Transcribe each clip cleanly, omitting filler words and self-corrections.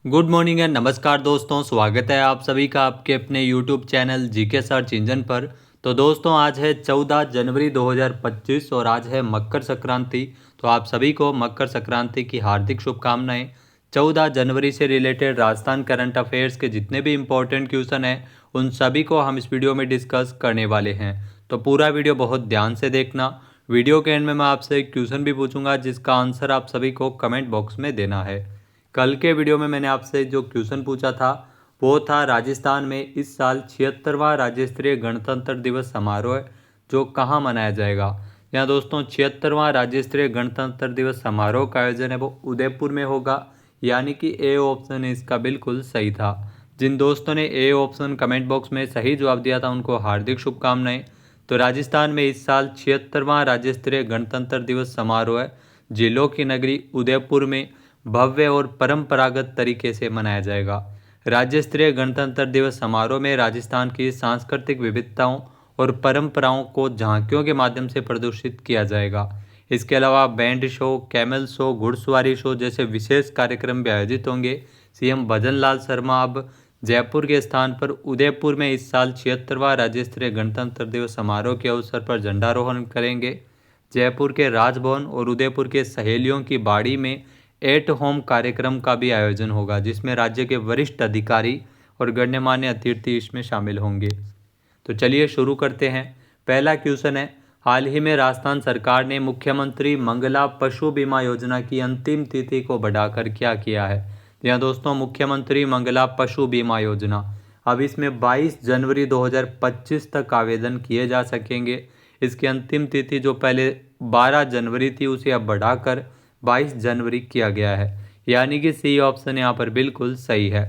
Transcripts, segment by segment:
Good morning and नमस्कार दोस्तों, स्वागत है आप सभी का आपके अपने YouTube channel GK search engine पर। तो दोस्तों आज है 14 जनवरी 2025 और आज है मकर संक्रांति। तो आप सभी को मकर संक्रांति की हार्दिक शुभकामनाएं। 14 जनवरी से रिलेटेड राजस्थान करंट अफेयर्स के जितने भी इम्पोर्टेंट क्वेश्चन हैं उन सभी को हम इस वीडियो में डिस्कस करने वाले हैं। तो पूरा वीडियो बहुत ध्यान से देखना। वीडियो के एंड में मैं आपसे एक क्वेश्चन भी पूछूंगा जिसका आंसर आप सभी को कमेंट बॉक्स में देना है। कल के वीडियो में मैंने आपसे जो क्वेश्चन पूछा था वो था राजस्थान में इस साल 76वां राज्य स्तरीय गणतंत्र दिवस समारोह जो कहाँ मनाया जाएगा। यहाँ दोस्तों 76वां राज्य स्तरीय गणतंत्र दिवस समारोह का आयोजन है वो उदयपुर में होगा, यानी कि ए ऑप्शन इसका बिल्कुल सही था। जिन दोस्तों ने ए ऑप्शन कमेंट बॉक्स में सही जवाब दिया था उनको हार्दिक शुभकामनाएं। तो राजस्थान में इस साल 76वां राज्य स्तरीय गणतंत्र दिवस समारोह जिलों की नगरी उदयपुर में भव्य और परंपरागत तरीके से मनाया जाएगा। राज्य स्तरीय गणतंत्र दिवस समारोह में राजस्थान की सांस्कृतिक विविधताओं और परंपराओं को झांकियों के माध्यम से प्रदर्शित किया जाएगा। इसके अलावा बैंड शो, कैमल शो, घुड़सवारी शो जैसे विशेष कार्यक्रम भी आयोजित होंगे। सीएम भजन लाल शर्मा अब जयपुर के स्थान पर उदयपुर में इस साल 76वां राज्य स्तरीय गणतंत्र दिवस समारोह के अवसर पर झंडारोहण करेंगे। जयपुर के राजभवन और उदयपुर के सहेलियों की बाड़ी में एट होम कार्यक्रम का भी आयोजन होगा जिसमें राज्य के वरिष्ठ अधिकारी और गण्यमान्य अतिथि इसमें शामिल होंगे। तो चलिए शुरू करते हैं। पहला क्वेश्चन है, हाल ही में राजस्थान सरकार ने मुख्यमंत्री मंगला पशु बीमा योजना की अंतिम तिथि को बढ़ाकर क्या किया है। यहाँ दोस्तों मुख्यमंत्री मंगला पशु बीमा योजना अब इसमें 22 जनवरी 2025 तक आवेदन किए जा सकेंगे। इसकी अंतिम तिथि जो पहले 12 जनवरी थी उसे अब बढ़ाकर 22 जनवरी किया गया है, यानी कि सी ऑप्शन यहाँ पर बिल्कुल सही है।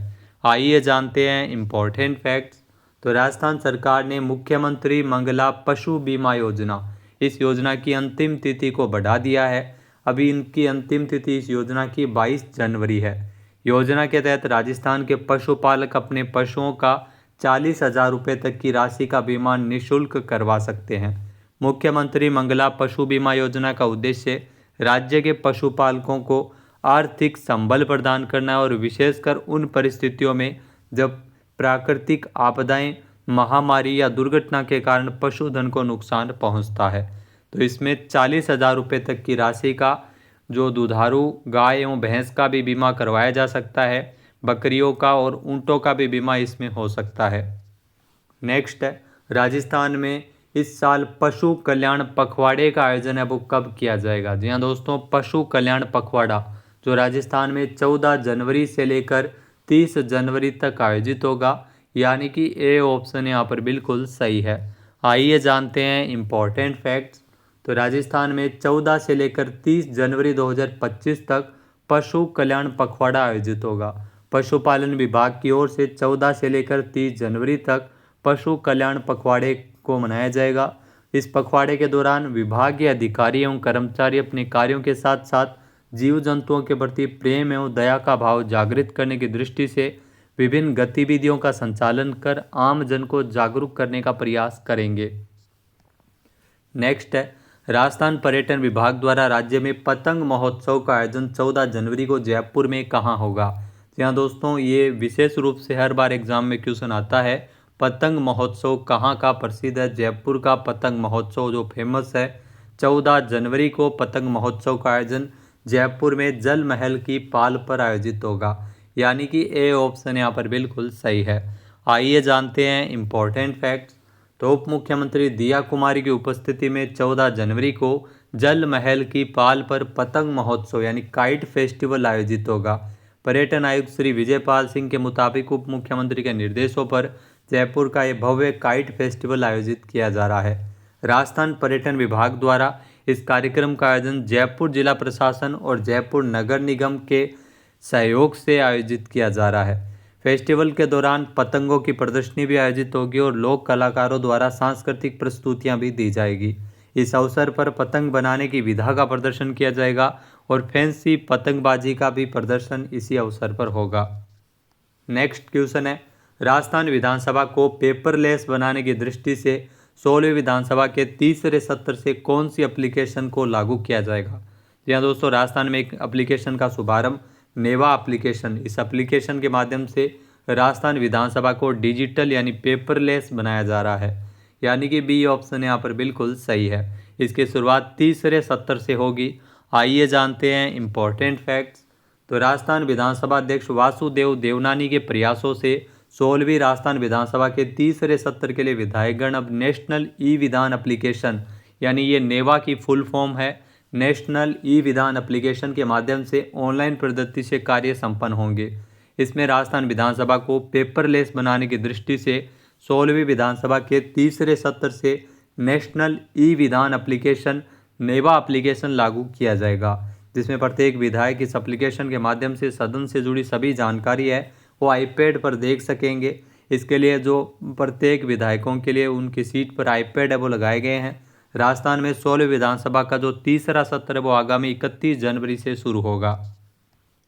आइए जानते हैं इम्पोर्टेंट फैक्ट्स। तो राजस्थान सरकार ने मुख्यमंत्री मंगला पशु बीमा योजना इस योजना की अंतिम तिथि को बढ़ा दिया है। अभी इनकी अंतिम तिथि इस योजना की 22 जनवरी है। योजना के तहत राजस्थान के पशुपालक अपने पशुओं का 40,000 रुपये तक की राशि का बीमा निःशुल्क करवा सकते हैं। मुख्यमंत्री मंगला पशु बीमा योजना का उद्देश्य राज्य के पशुपालकों को आर्थिक संबल प्रदान करना है और विशेषकर उन परिस्थितियों में जब प्राकृतिक आपदाएं, महामारी या दुर्घटना के कारण पशुधन को नुकसान पहुंचता है। तो इसमें 40,000 रुपये तक की राशि का जो दुधारू गाय एवं भैंस का भी बीमा करवाया जा सकता है। बकरियों का और ऊँटों का भी बीमा इसमें हो सकता है। नेक्स्ट है, राजस्थान में इस साल पशु कल्याण पखवाड़े का आयोजन है वो कब किया जाएगा। जी हाँ दोस्तों, पशु कल्याण पखवाड़ा जो राजस्थान में 14 जनवरी से लेकर 30 जनवरी तक आयोजित होगा, यानी कि ए ऑप्शन यहाँ पर बिल्कुल सही है। आइए जानते हैं इम्पोर्टेंट फैक्ट्स। तो राजस्थान में 14 से लेकर 30 जनवरी 2025 तक पशु कल्याण पखवाड़ा आयोजित होगा। पशुपालन विभाग की ओर से 14 से लेकर 30 जनवरी तक पशु कल्याण पखवाड़े को मनाया जाएगा। इस पखवाड़े के दौरान विभागीय अधिकारी एवं कर्मचारी अपने कार्यों के साथ साथ जीव जंतुओं के प्रति प्रेम एवं दया का भाव जागृत करने की दृष्टि से विभिन्न गतिविधियों का संचालन कर आम जन को जागरूक करने का प्रयास करेंगे। नेक्स्ट है, राजस्थान पर्यटन विभाग द्वारा राज्य में पतंग महोत्सव का आयोजन 14 जनवरी को जयपुर में कहाँ होगा। जी हाँ दोस्तों, ये विशेष रूप से हर बार एग्जाम में क्वेश्चन आता है। पतंग महोत्सव कहाँ का प्रसिद्ध है। जयपुर का पतंग महोत्सव जो फेमस है। 14 जनवरी को पतंग महोत्सव का आयोजन जयपुर में जल महल की पाल पर आयोजित होगा, यानी कि ए ऑप्शन यहाँ पर बिल्कुल सही है। आइए जानते हैं इम्पोर्टेंट फैक्ट्स। तो उप मुख्यमंत्री दिया कुमारी की उपस्थिति में 14 जनवरी को जल महल की पाल पर पतंग महोत्सव यानी काइट फेस्टिवल आयोजित होगा। पर्यटन आयुक्त श्री विजयपाल सिंह के मुताबिक उप मुख्यमंत्री के निर्देशों पर जयपुर का यह भव्य काइट फेस्टिवल आयोजित किया जा रहा है। राजस्थान पर्यटन विभाग द्वारा इस कार्यक्रम का आयोजन जयपुर जिला प्रशासन और जयपुर नगर निगम के सहयोग से आयोजित किया जा रहा है। फेस्टिवल के दौरान पतंगों की प्रदर्शनी भी आयोजित होगी और लोक कलाकारों द्वारा सांस्कृतिक प्रस्तुतियां भी दी जाएगी। इस अवसर पर पतंग बनाने की विधा का प्रदर्शन किया जाएगा और फैंसी पतंगबाजी का भी प्रदर्शन इसी अवसर पर होगा। नेक्स्ट क्वेश्चन है, राजस्थान विधानसभा को पेपरलेस बनाने की दृष्टि से 16वीं विधानसभा के तीसरे सत्र से कौन सी एप्लीकेशन को लागू किया जाएगा। जी हाँ दोस्तों, राजस्थान में एक एप्लीकेशन का शुभारंभ नेवा एप्लीकेशन। इस एप्लीकेशन के माध्यम से राजस्थान विधानसभा को डिजिटल यानी पेपरलेस बनाया जा रहा है, यानी कि बी ऑप्शन यहाँ पर बिल्कुल सही है। इसकी शुरुआत तीसरे सत्र से होगी। आइए जानते हैं इम्पोर्टेंट फैक्ट्स। तो राजस्थान विधानसभा अध्यक्ष वासुदेव देवनानी के प्रयासों से 16वीं राजस्थान विधानसभा के तीसरे सत्र के लिए विधायकगण अब नेशनल ई विधान एप्लीकेशन, यानी ये नेवा की फुल फॉर्म है, नेशनल ई विधान एप्लीकेशन के माध्यम से ऑनलाइन पद्धति से कार्य संपन्न होंगे। इसमें राजस्थान विधानसभा को पेपरलेस बनाने की दृष्टि से 16वीं विधानसभा के तीसरे सत्र से नेशनल ई विधान एप्लीकेशन नेवा एप्लीकेशन लागू किया जाएगा, जिसमें प्रत्येक विधायक इस एप्लीकेशन के माध्यम से सदन से जुड़ी सभी जानकारी है वो आईपैड पर देख सकेंगे। इसके लिए जो प्रत्येक विधायकों के लिए उनकी सीट पर आईपैड है वो लगाए गए हैं। राजस्थान में 16वीं विधानसभा का जो तीसरा सत्र है वो आगामी 31 जनवरी से शुरू होगा।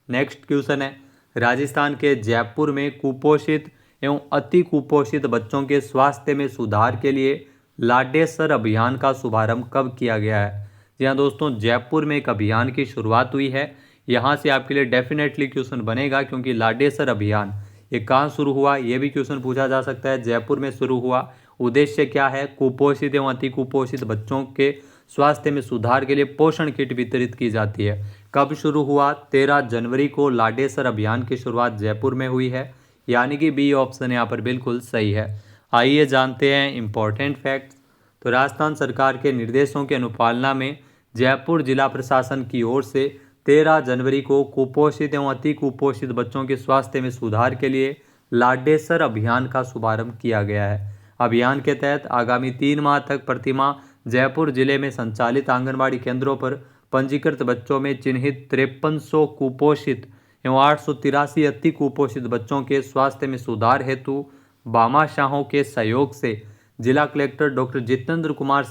नेक्स्ट क्वेश्चन है, राजस्थान के जयपुर में कुपोषित एवं अति कुपोषित बच्चों के स्वास्थ्य में सुधार के लिए लाडेसर अभियान का शुभारंभ कब किया गया है? जी हाँ दोस्तों, जयपुर में एक अभियान की शुरुआत हुई है। यहाँ से आपके लिए डेफिनेटली क्वेश्चन बनेगा, क्योंकि लाडेसर अभियान ये कहाँ शुरू हुआ ये भी क्वेश्चन पूछा जा सकता है। जयपुर में शुरू हुआ। उद्देश्य क्या है? कुपोषित एवं अति कुपोषित बच्चों के स्वास्थ्य में सुधार के लिए पोषण किट वितरित की जाती है। कब शुरू हुआ? 13 जनवरी को लाडेसर अभियान की शुरुआत जयपुर में हुई है, यानी कि बी ऑप्शन यहाँ पर बिल्कुल सही है। आइए जानते हैं इम्पोर्टेंट फैक्ट्स। तो राजस्थान सरकार के निर्देशों की अनुपालना में जयपुर जिला प्रशासन की ओर से 13 जनवरी को कुपोषित एवं अति कुपोषित बच्चों के स्वास्थ्य में सुधार के लिए लाडेसर अभियान का शुभारंभ किया गया है। अभियान के तहत आगामी 3 माह तक प्रतिमाह जयपुर जिले में संचालित आंगनबाड़ी केंद्रों पर पंजीकृत बच्चों में चिन्हित 5300 कुपोषित एवं 883 अति कुपोषित बच्चों के स्वास्थ्य में सुधार हेतु भामाशाहों के सहयोग से जिला कलेक्टर डॉक्टर जितेंद्र कुमार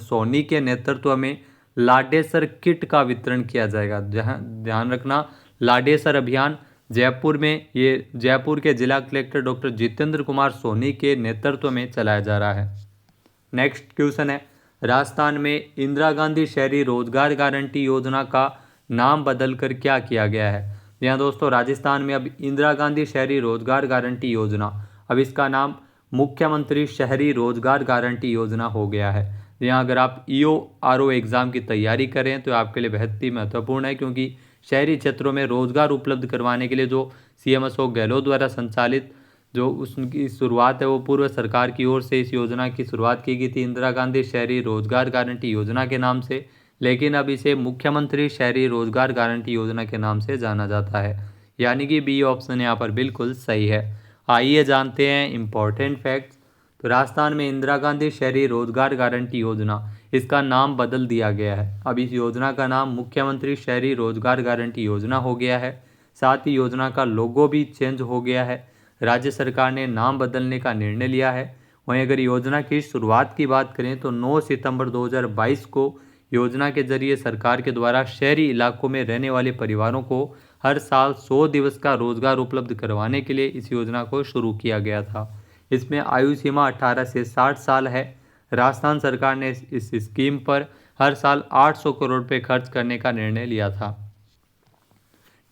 सोनी के नेतृत्व में लाडेसर किट का वितरण किया जाएगा। जहां ध्यान रखना, लाडेसर अभियान जयपुर में ये जयपुर के जिला कलेक्टर डॉक्टर जितेंद्र कुमार सोनी के नेतृत्व में चलाया जा रहा है। नेक्स्ट क्वेश्चन है, राजस्थान में इंदिरा गांधी शहरी रोजगार गारंटी योजना का नाम बदलकर क्या किया गया है? यहाँ दोस्तों, राजस्थान में अब इंदिरा गांधी शहरी रोजगार गारंटी योजना, अब इसका नाम मुख्यमंत्री शहरी रोजगार गारंटी योजना हो गया है। यहाँ अगर आप EORO एग्ज़ाम की तैयारी करें तो आपके लिए बेहद ही महत्वपूर्ण है, क्योंकि शहरी क्षेत्रों में रोजगार उपलब्ध करवाने के लिए जो CM अशोक गहलोत द्वारा संचालित जो उसकी शुरुआत है वो पूर्व सरकार की ओर से इस योजना की शुरुआत की गई थी इंदिरा गांधी शहरी रोजगार गारंटी योजना के नाम से, लेकिन अब इसे मुख्यमंत्री शहरी रोजगार गारंटी योजना के नाम से जाना जाता है, यानी कि बी ऑप्शन यहाँ पर बिल्कुल सही है। आइए जानते हैं इम्पोर्टेंट फैक्ट्स। तो राजस्थान में इंदिरा गांधी शहरी रोजगार गारंटी योजना, इसका नाम बदल दिया गया है। अब इस योजना का नाम मुख्यमंत्री शहरी रोजगार गारंटी योजना हो गया है। साथ ही योजना का लोगो भी चेंज हो गया है। राज्य सरकार ने नाम बदलने का निर्णय लिया है। वहीं अगर योजना की शुरुआत की बात करें तो 9 सितंबर 2022 को योजना के जरिए सरकार के द्वारा शहरी इलाकों में रहने वाले परिवारों को हर साल 100 दिवस का रोजगार उपलब्ध करवाने के लिए इस योजना को शुरू किया गया था। इसमें आयु सीमा 18 से 60 साल है। राजस्थान सरकार ने इस स्कीम पर हर साल 800 करोड़ रुपए खर्च करने का निर्णय लिया था।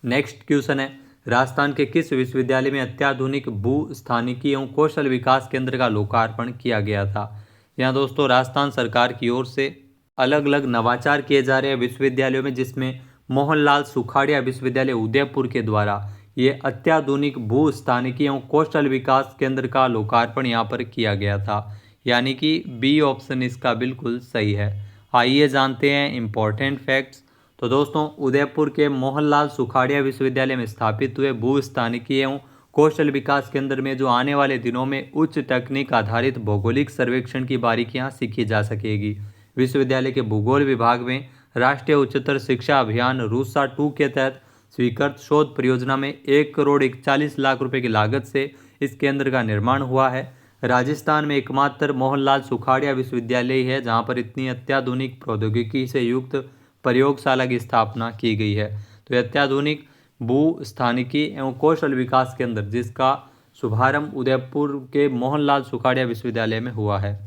नेक्स्ट क्वेश्चन है, राजस्थान के किस विश्वविद्यालय में अत्याधुनिक भू स्थानिकी एवं कौशल विकास केंद्र का लोकार्पण किया गया था? यहाँ दोस्तों, राजस्थान सरकार की ओर से अलग अलग नवाचार किए जा रहे हैं विश्वविद्यालयों में, जिसमें मोहनलाल सुखाड़िया विश्वविद्यालय उदयपुर के द्वारा ये अत्याधुनिक भू स्थानिकी एवं कौशल विकास केंद्र का लोकार्पण यहाँ पर किया गया था, यानी कि बी ऑप्शन इसका बिल्कुल सही है। आइए जानते हैं इम्पोर्टेंट फैक्ट्स। तो दोस्तों, उदयपुर के मोहनलाल सुखाड़िया विश्वविद्यालय में स्थापित हुए भू स्थानिकी एवं कौशल विकास केंद्र में जो आने वाले दिनों में उच्च तकनीक आधारित भौगोलिक सर्वेक्षण की बारीकियां सीखी जा सकेगी। विश्वविद्यालय के भूगोल विभाग में राष्ट्रीय उच्चतर शिक्षा अभियान रूसा 2 के तहत स्वीकृत शोध परियोजना में 1,41,00,000 रुपए की लागत से इस केंद्र का निर्माण हुआ है। राजस्थान में एकमात्र मोहनलाल सुखाड़िया विश्वविद्यालय है जहां पर इतनी अत्याधुनिक प्रौद्योगिकी से युक्त प्रयोगशाला की स्थापना की गई है। तो अत्याधुनिक भू स्थानिकी एवं कौशल विकास केंद्र, जिसका शुभारंभ उदयपुर के मोहनलाल सुखाड़िया विश्वविद्यालय में हुआ है।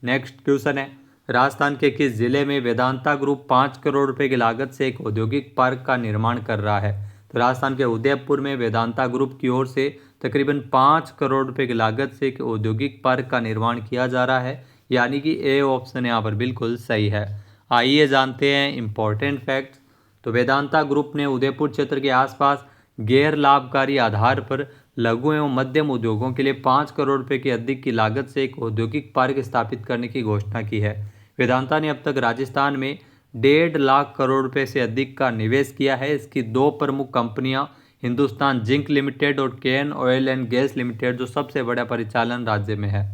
नेक्स्ट क्वेश्चन है, राजस्थान के किस जिले में वेदांता ग्रुप 5 करोड़ रुपए की लागत से एक औद्योगिक पार्क का निर्माण कर रहा है? तो राजस्थान के उदयपुर में वेदांता ग्रुप की ओर से तकरीबन 5 करोड़ रुपए की लागत से एक औद्योगिक पार्क का निर्माण किया जा रहा है, यानी कि ए ऑप्शन यहाँ पर बिल्कुल सही है। आइए जानते हैं इम्पोर्टेंट फैक्ट्स। तो वेदांता ग्रुप ने उदयपुर क्षेत्र के आसपास गैर लाभकारी आधार पर लघु एवं मध्यम उद्योगों के लिए 5 करोड़ रुपए की अधिक की लागत से एक औद्योगिक पार्क स्थापित करने की घोषणा की है। वेदांता ने अब तक राजस्थान में 1.5 लाख करोड़ रुपए से अधिक का निवेश किया है। इसकी दो प्रमुख कंपनियां हिंदुस्तान जिंक लिमिटेड और केन ऑयल एंड गैस लिमिटेड, जो सबसे बड़ा परिचालन राज्य में है।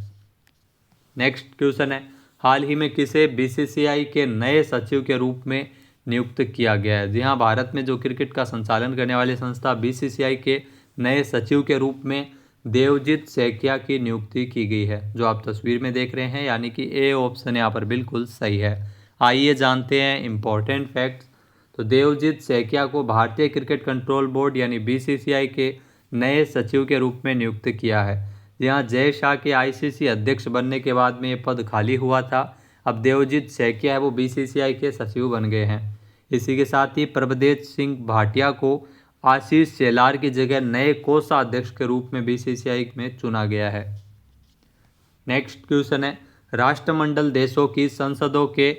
नेक्स्ट क्वेश्चन है, हाल ही में किसे बीसीसीआई के नए सचिव के रूप में नियुक्त किया गया है? जी हाँ, भारत में जो क्रिकेट का संचालन करने वाली संस्था बीसीसीआई के नए सचिव के रूप में देवजीत सैकिया की नियुक्ति की गई है, जो आप तस्वीर में देख रहे हैं, यानी कि ए ऑप्शन यहाँ पर बिल्कुल सही है। आइए जानते हैं इम्पोर्टेंट फैक्ट्स। तो देवजीत सैकिया को भारतीय क्रिकेट कंट्रोल बोर्ड यानी बीसीसीआई के नए सचिव के रूप में नियुक्त किया है। यहाँ जय शाह के आईसीसी अध्यक्ष बनने के बाद में ये पद खाली हुआ था। अब देवजीत सैकिया है वो बीसीसीआई के सचिव बन गए हैं। इसी के साथ ही प्रभदेव सिंह भाटिया को आशीष शेलार की जगह नए कोषाध्यक्ष के रूप में बीसीसीआई में चुना गया है। नेक्स्ट क्वेश्चन है, राष्ट्रमंडल देशों की संसदों के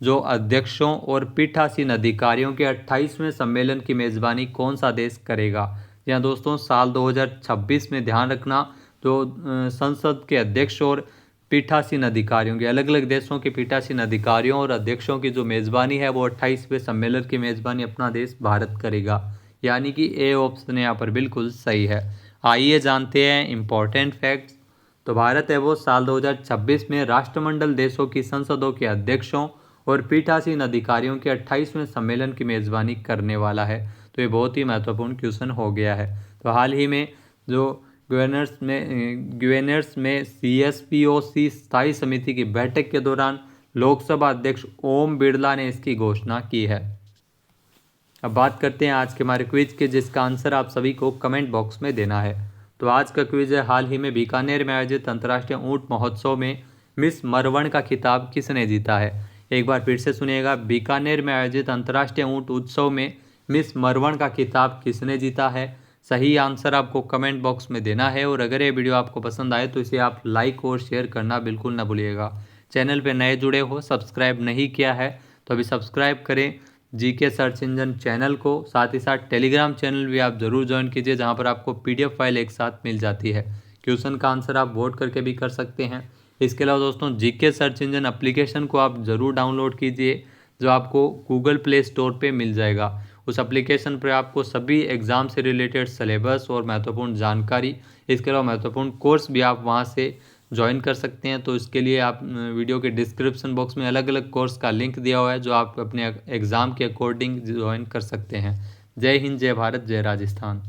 जो अध्यक्षों और पीठासीन अधिकारियों के 28वें सम्मेलन की मेज़बानी कौन सा देश करेगा? यहाँ दोस्तों साल 2026 में ध्यान रखना, जो संसद के अध्यक्ष और पीठासीन अधिकारियों के अलग अलग देशों के पीठासीन अधिकारियों और अध्यक्षों की जो मेज़बानी है वो 28वें सम्मेलन की मेज़बानी अपना देश भारत करेगा, यानी कि ए ऑप्शन यहाँ पर बिल्कुल सही है। आइए जानते हैं इम्पोर्टेंट फैक्ट्स। तो भारत है वो साल 2026 में राष्ट्रमंडल देशों की संसदों के अध्यक्षों और पीठासीन अधिकारियों के 28वें सम्मेलन की मेज़बानी करने वाला है। तो ये बहुत ही महत्वपूर्ण क्वेश्चन हो गया है। तो हाल ही में जो गवर्नर्स में CSPOC स्थायी समिति की बैठक के दौरान लोकसभा अध्यक्ष ओम बिरला ने इसकी घोषणा की है। अब बात करते हैं आज के हमारे क्विज के, जिसका आंसर आप सभी को कमेंट बॉक्स में देना है। तो आज का क्विज है, हाल ही में बीकानेर में आयोजित अंतर्राष्ट्रीय ऊंट महोत्सव में मिस मरवण का खिताब किसने जीता है? एक बार फिर से सुनिएगा, बीकानेर में आयोजित अंतर्राष्ट्रीय ऊंट उत्सव में मिस मरवण का खिताब किसने जीता है? सही आंसर आपको कमेंट बॉक्स में देना है। और अगर ये वीडियो आपको पसंद आए तो इसे आप लाइक और शेयर करना बिल्कुल ना भूलिएगा। चैनल पे नए जुड़े हो, सब्सक्राइब नहीं किया है तो अभी सब्सक्राइब करें जीके सर्च इंजन चैनल को। साथ ही साथ टेलीग्राम चैनल भी आप ज़रूर ज्वाइन कीजिए, जहाँ पर आपको PDF फाइल एक साथ मिल जाती है। क्वेश्चन का आंसर आप वोट करके भी कर सकते हैं। इसके अलावा दोस्तों जीके सर्च इंजन एप्लीकेशन को आप ज़रूर डाउनलोड कीजिए, जो आपको गूगल प्ले स्टोर पे मिल जाएगा। उस एप्लीकेशन पर आपको सभी एग्ज़ाम से रिलेटेड सिलेबस और महत्वपूर्ण जानकारी, इसके अलावा महत्वपूर्ण कोर्स भी आप वहाँ से ज्वाइन कर सकते हैं। तो इसके लिए आप वीडियो के डिस्क्रिप्शन बॉक्स में अलग अलग कोर्स का लिंक दिया हुआ है, जो आप अपने एग्ज़ाम के अकॉर्डिंग ज्वाइन कर सकते हैं। जय हिंद, जय भारत, जय राजस्थान।